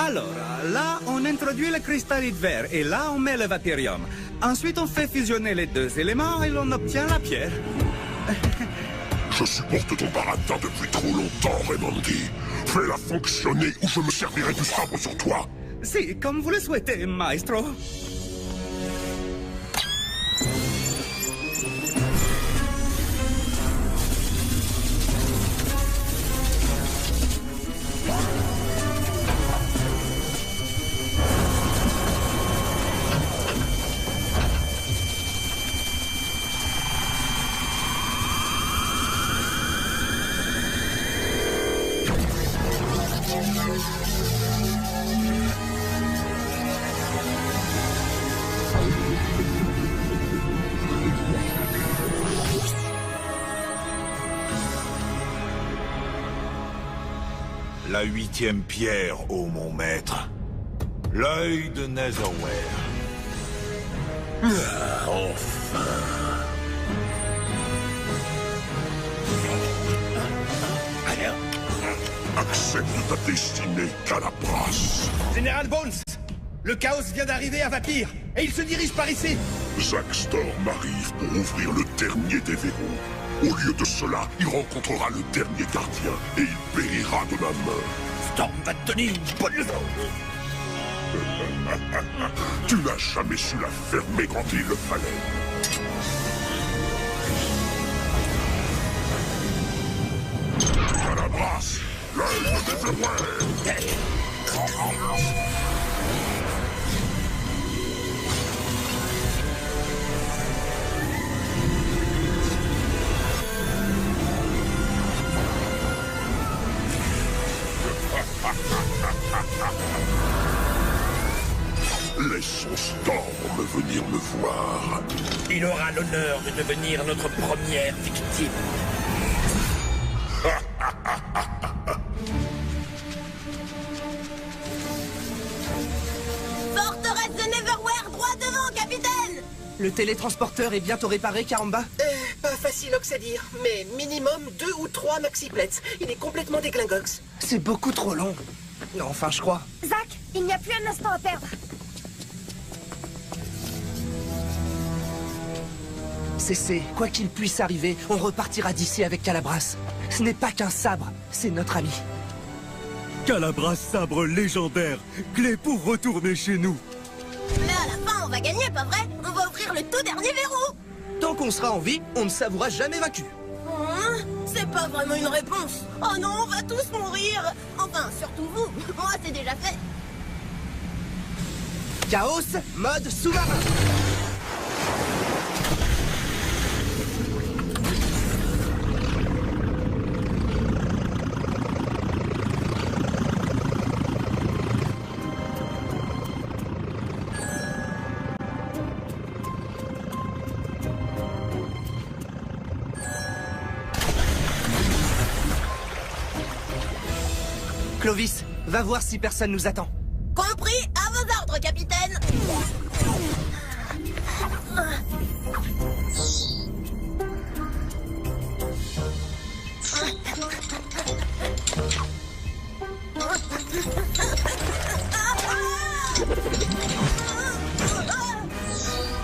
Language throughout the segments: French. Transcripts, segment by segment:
Alors, là, on introduit le cristalline vert et là, on met le vathérium. Ensuite, on fait fusionner les deux éléments et l'on obtient la pierre. Je supporte ton baratin depuis trop longtemps, Raimondi. Fais-la fonctionner ou je me servirai du sabre sur toi. Si, comme vous le souhaitez, maestro. La 8e pierre, ô mon maître. L'œil de Netherware. Enfin. Accepte ta destinée, Calabras. Général Bones, le chaos vient d'arriver à Vapir, et il se dirige par ici. Zack Storm arrive pour ouvrir le dernier des verrous. Au lieu de cela, il rencontrera le dernier gardien et il périra de ma main. Storm va te donner une bonne leçon. Tu n'as jamais su la fermer quand il le fallait. Calabras, l'œil de Netherware. Laissons Storm venir me voir. Il aura l'honneur de devenir notre première victime. Forteresse de Neverwhere, droit devant, capitaine! Le télétransporteur est bientôt réparé, Karamba? Pas facile à dire, mais minimum 2 ou 3 maxiplets. Il est complètement déglingox. C'est beaucoup trop long. Enfin, je crois. Zack, il n'y a plus un instant à perdre. Cessez, quoi qu'il puisse arriver, on repartira d'ici avec Calabras. Ce n'est pas qu'un sabre, c'est notre ami. Calabras, sabre légendaire, clé pour retourner chez nous. Mais à la fin, on va gagner, pas vrai? On va ouvrir le tout dernier verrou. Tant qu'on sera en vie, on ne s'avouera jamais vaincu. Hein? C'est pas vraiment une réponse. Oh non, on va tous mourir. Enfin, surtout vous. Moi, c'est déjà fait. Chaos, mode sous-marin. Clovis, va voir si personne nous attend. Compris, à vos ordres, capitaine.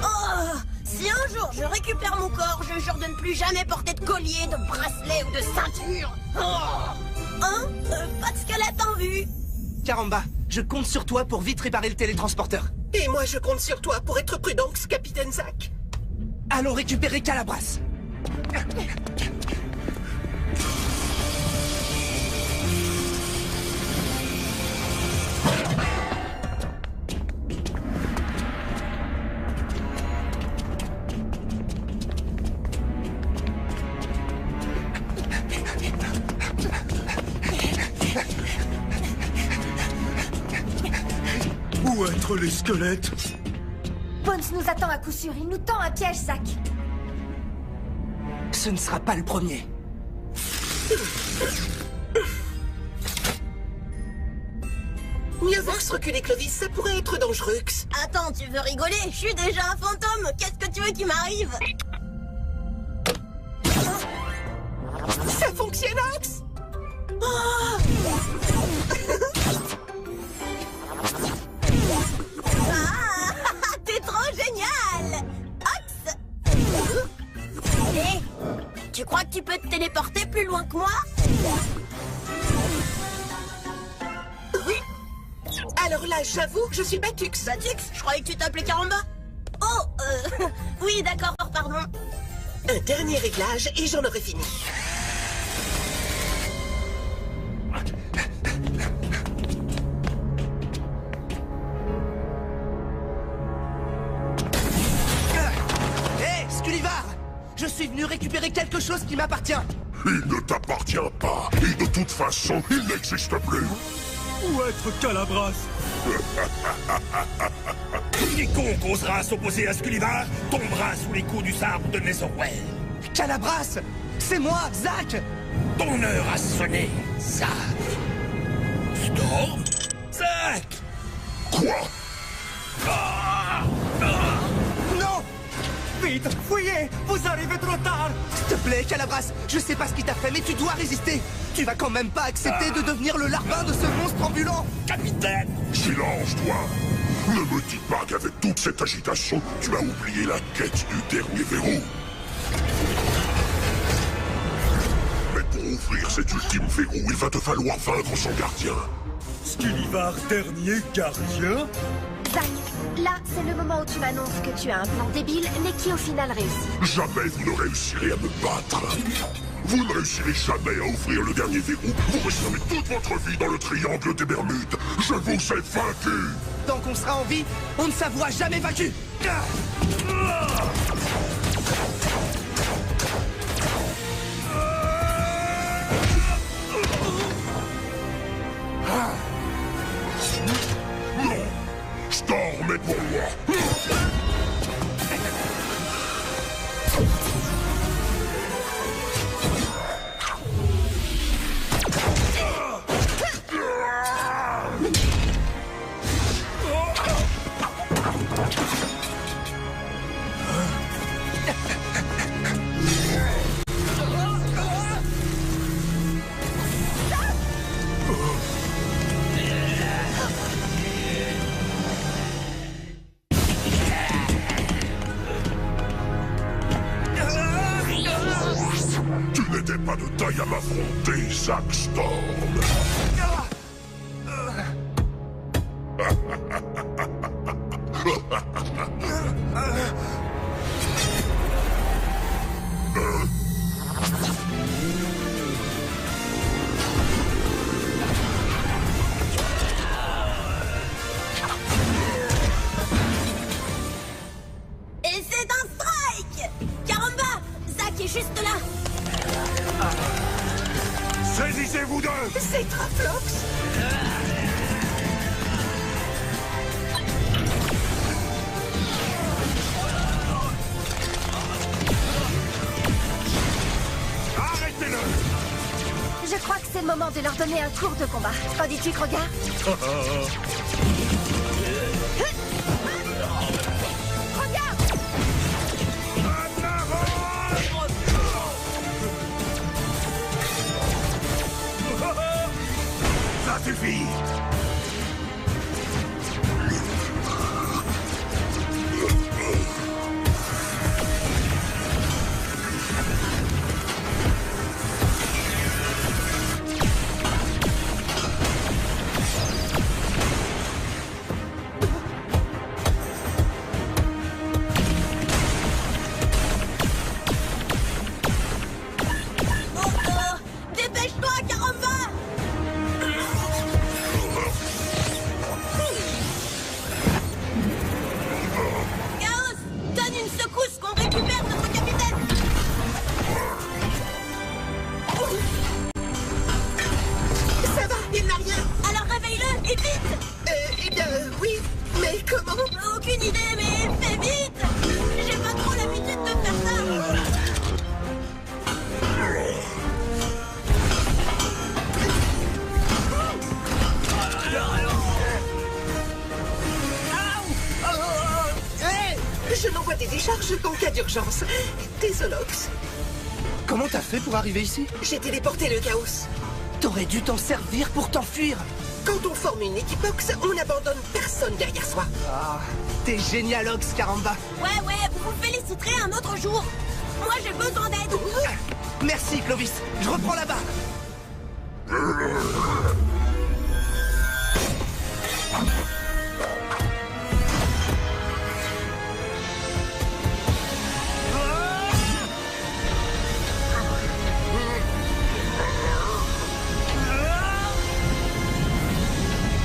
Oh, si un jour je récupère mon corps, je jure de ne plus jamais porter de collier, de bracelet ou de ceinture. Hein? Pas de squelette en vue. Karamba, je compte sur toi pour vite réparer le télétransporteur. Et moi, je compte sur toi pour être prudent, capitaine Zack. Allons récupérer Calabras. Où être les squelettes? Bones nous attend à coup sûr. Il nous tend un piège, Zack. Ce ne sera pas le premier. Mieux vaut se reculer, Clovis, ça pourrait être dangereux. Attends, tu veux rigoler? Je suis déjà un fantôme. Qu'est-ce que tu veux qui m'arrive? Ça fonctionne, Axe. loin que moi? Alors là, j'avoue, je suis Batux. Batux? Je croyais que tu t'appelais Caramba. Oh, oui, d'accord, pardon. Un dernier réglage et j'en aurai fini. Hé, Scullivar! Je suis venu récupérer quelque chose qui m'appartient. Il ne t'appartient pas. Et de toute façon, il n'existe plus. Où être Calabras? Quiconque osera s'opposer à Scullivar tombera sous les coups du sabre de Netherwell. Calabras! C'est moi, Zack! Ton heure a sonné, Zack. Storm? Zack! Quoi? Non! Vite, fuyez! Vous arrivez trop tard! S'il te plaît, Calabras, je sais pas ce qu'il t'a fait, mais tu dois résister. Tu vas quand même pas accepter de devenir le larbin de ce monstre ambulant. Capitaine! Silence, toi! Ne me dis pas qu'avec toute cette agitation, tu as oublié la quête du dernier verrou. Mais pour ouvrir cet ultime verrou, il va te falloir vaincre son gardien. Scullivar, dernier gardien? Zack, là, c'est le moment où tu m'annonces que tu as un plan débile, mais qui au final réussit. Jamais vous ne réussirez à me battre. Vous ne réussirez jamais à ouvrir le dernier verrou. Vous resterez toute votre vie dans le triangle des Bermudes. Je vous ai vaincu. Tant qu'on sera en vie, on ne s'avouera jamais vaincu. Non. Storm est pour moi. Tu n'étais pas de taille à m'affronter, Zack Storm. Et c'est un strike! Caramba! Zack est juste là! Saisissez-vous d'eux! C'est Traflox. Arrêtez-le! Je crois que c'est le moment de leur donner un tour de combat. Qu'en dis-tu, Kroger? Ça suffit! Dépêche-toi, Caramba! Chaos! Donne une secousse qu'on récupère notre capitaine! Ça va, il n'a rien. Alors réveille-le, et vite! Eh bien, oui, mais comment? Aucune idée, mais fais vite! J'ai pas trop l'habitude de faire ça! Hé! Je n'envoie des décharges qu'en cas d'urgence. Désolox. Comment t'as fait pour arriver ici? J'ai téléporté le chaos. T'aurais dû t'en servir pour t'enfuir. Quand on forme une équipox, on n'abandonne personne derrière soi. Ah, t'es génialox, Caramba. Ouais, vous vous féliciterez un autre jour! Moi j'ai besoin d'aide! Merci, Clovis. Je reprends la barre.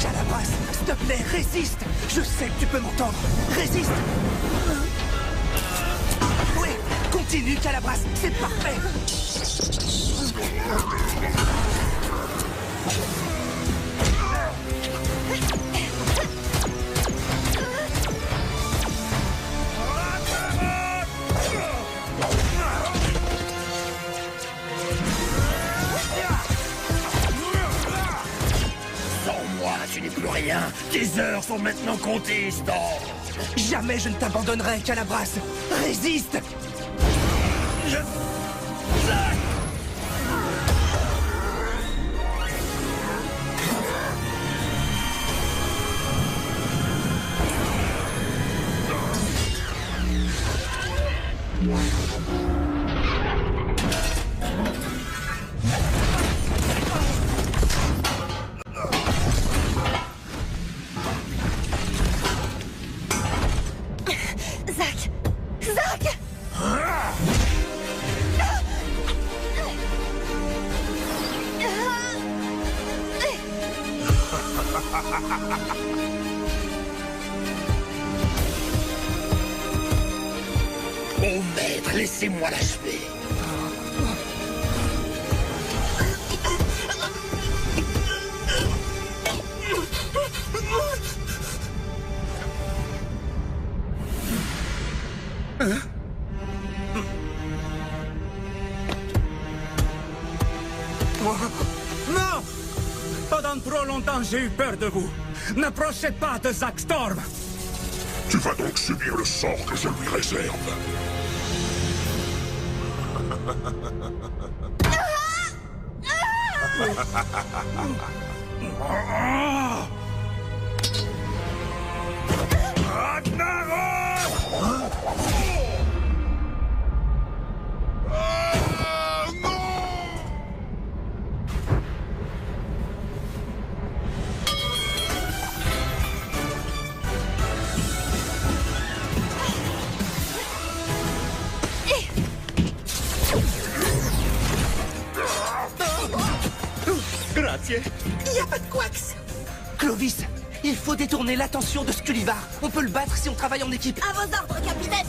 Calabras, s'il te plaît, résiste. Je sais que tu peux m'entendre. Résiste. Oui, continue, Calabras, c'est parfait. Sans moi, tu n'es plus rien. Tes heures sont maintenant comptées, Storm. Jamais je ne t'abandonnerai, Calabras. Résiste. Zack! Zack! Mon maître, laissez-moi l'achever. Non! Pendant trop longtemps, j'ai eu peur de vous. N'approchez pas de Zack Storm. Tu vas donc subir le sort que je lui réserve. Grazie. Il n'y a pas de quacks. Clovis, il faut détourner l'attention de Scullivar. On peut le battre si on travaille en équipe. À vos ordres, capitaine!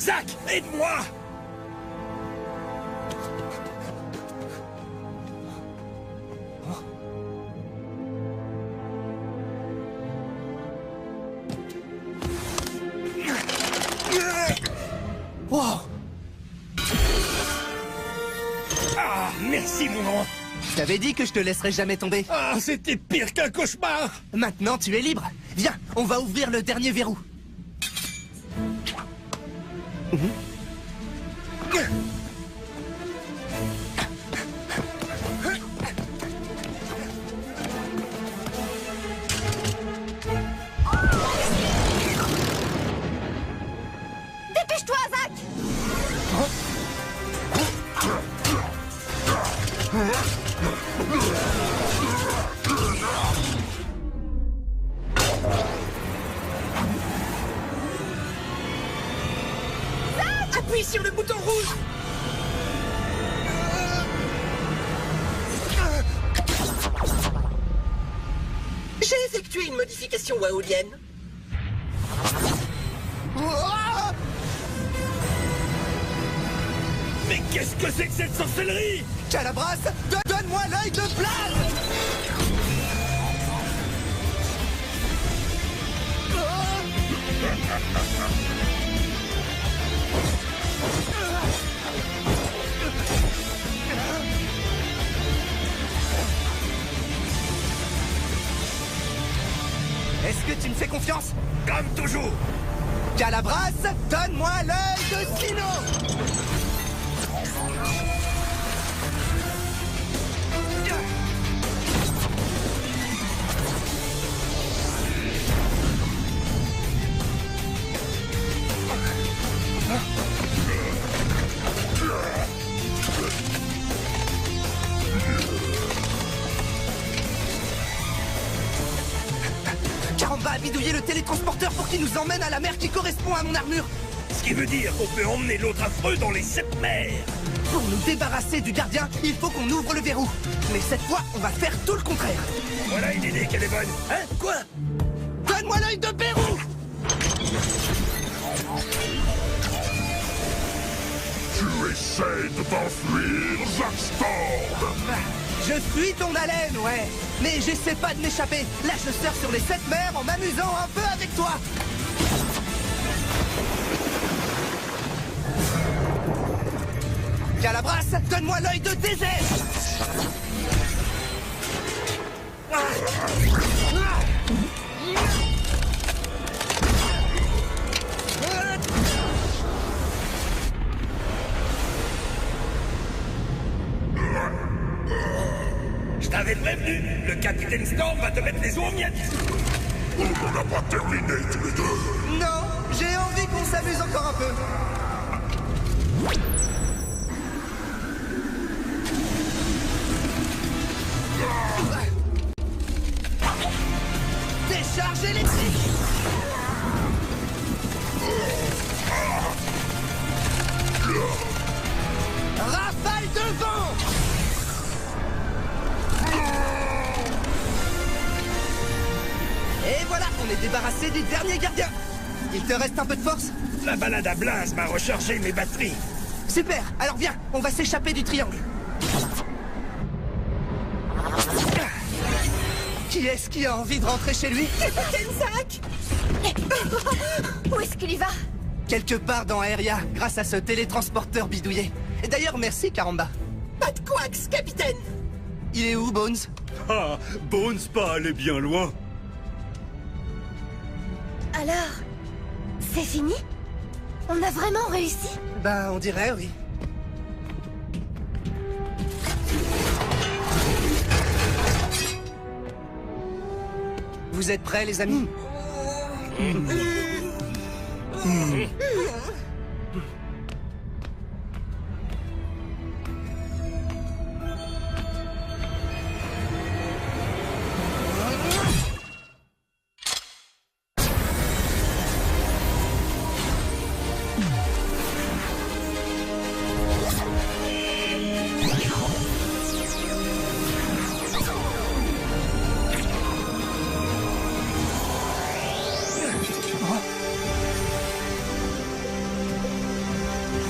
Zack, aide-moi! Wow! Ah, merci, mon grand. Je t'avais dit que je te laisserais jamais tomber. Ah, c'était pire qu'un cauchemar. Maintenant, tu es libre. Viens, on va ouvrir le dernier verrou. Dépêche-toi, Zack! J'ai effectué une modification waoulienne. Mais qu'est-ce que c'est que cette sorcellerie? Calabras, donne-moi l'œil de plate! Est-ce que tu me fais confiance? Comme toujours. Calabras, donne-moi l'œil de Sino! Caramba a bidouillé le télétransporteur pour qu'il nous emmène à la mer qui correspond à mon armure. Ce qui veut dire qu'on peut emmener l'autre affreux dans les 7 mers. Pour nous débarrasser du gardien, il faut qu'on ouvre le verrou. Mais cette fois, on va faire tout le contraire. Voilà une idée qu'elle est bonne. Hein? Quoi? Donne-moi l'œil de Pérou! Tu essaies de t'enfuir, Zackstorm! Je fuis ton haleine, ouais. Mais j'essaie pas de m'échapper. Là, je surfe sur les 7 mers en m'amusant un peu avec toi. Calabras, donne-moi l'œil de désert. Je t'avais prévenu, le capitaine Storm va te mettre les os aux miettes. On n'en a pas terminé tous les deux. Non, j'ai envie qu'on s'amuse encore un peu. Décharge électrique. Rafale de vent. Et voilà, on est débarrassé du dernier gardien. Il te reste un peu de force? La balade à Blaze m'a rechargé mes batteries. Super, alors viens, on va s'échapper du triangle. Qui est-ce qui a envie de rentrer chez lui? Capitaine Zack! Où est-ce qu'il y va? Quelque part dans Aeria, grâce à ce télétransporteur bidouillé. Et d'ailleurs, merci, Caramba. Pas de couax, capitaine. Il est où, Bones? Ah, Bones pas allé bien loin. Alors, c'est fini? On a vraiment réussi? Ben, on dirait, oui. Vous êtes prêts, les amis?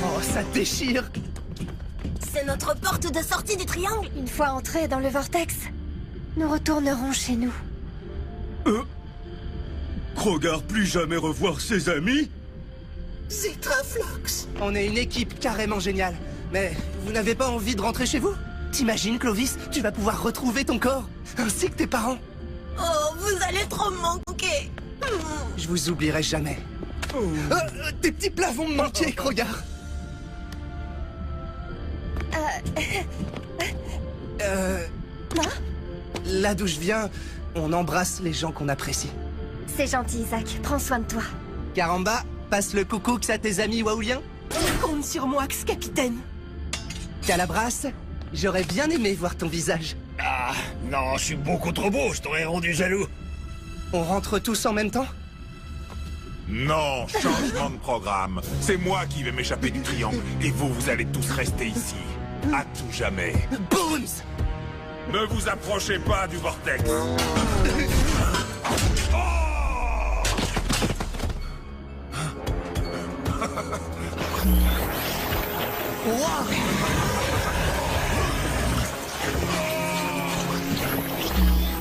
Oh, ça déchire! C'est notre porte de sortie du triangle. Une fois entrés dans le vortex, nous retournerons chez nous. Krogar plus jamais revoir ses amis? Zetraflox. On est une équipe carrément géniale. Mais vous n'avez pas envie de rentrer chez vous? T'imagines, Clovis, tu vas pouvoir retrouver ton corps, ainsi que tes parents. Oh, vous allez trop me manquer. Je vous oublierai jamais. Tes petits plats vont me manquer, Krogar. Là d'où je viens, on embrasse les gens qu'on apprécie. C'est gentil, Isaac. Prends soin de toi. Caramba, passe le coucou à tes amis waouliens. Compte sur moi, capitaine. Calabras, j'aurais bien aimé voir ton visage. Ah, non, je suis beaucoup trop beau, je t'aurais rendu jaloux. On rentre tous en même temps? Non, changement de programme. C'est moi qui vais m'échapper du triangle, et vous allez tous rester ici. À tout jamais. Boons! Ne vous approchez pas du vortex.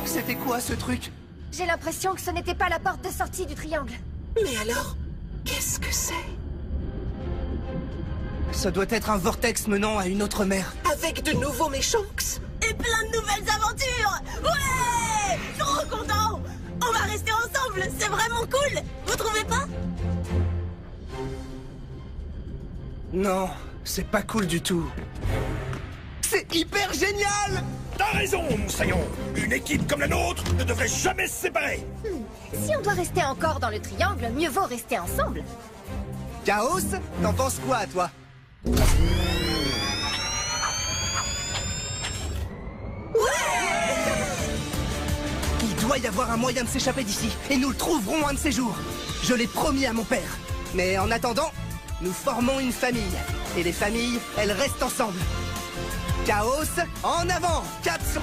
C'était quoi ce truc? J'ai l'impression que ce n'était pas la porte de sortie du triangle. Mais alors, qu'est-ce que c'est? Ça doit être un vortex menant à une autre mer. Avec de nouveaux méchants? Et plein de nouvelles aventures. Ouais! Trop content. On va rester ensemble, c'est vraiment cool. Vous trouvez pas? Non, c'est pas cool du tout. C'est hyper génial! T'as raison, Moussaillon. Une équipe comme la nôtre ne devrait jamais se séparer. Si on doit rester encore dans le triangle, mieux vaut rester ensemble. Chaos, t'en penses quoi, toi? Il doit y avoir un moyen de s'échapper d'ici, et nous le trouverons un de ces jours. Je l'ai promis à mon père. Mais en attendant, nous formons une famille. Et les familles, elles restent ensemble. Chaos, en avant! Cap sur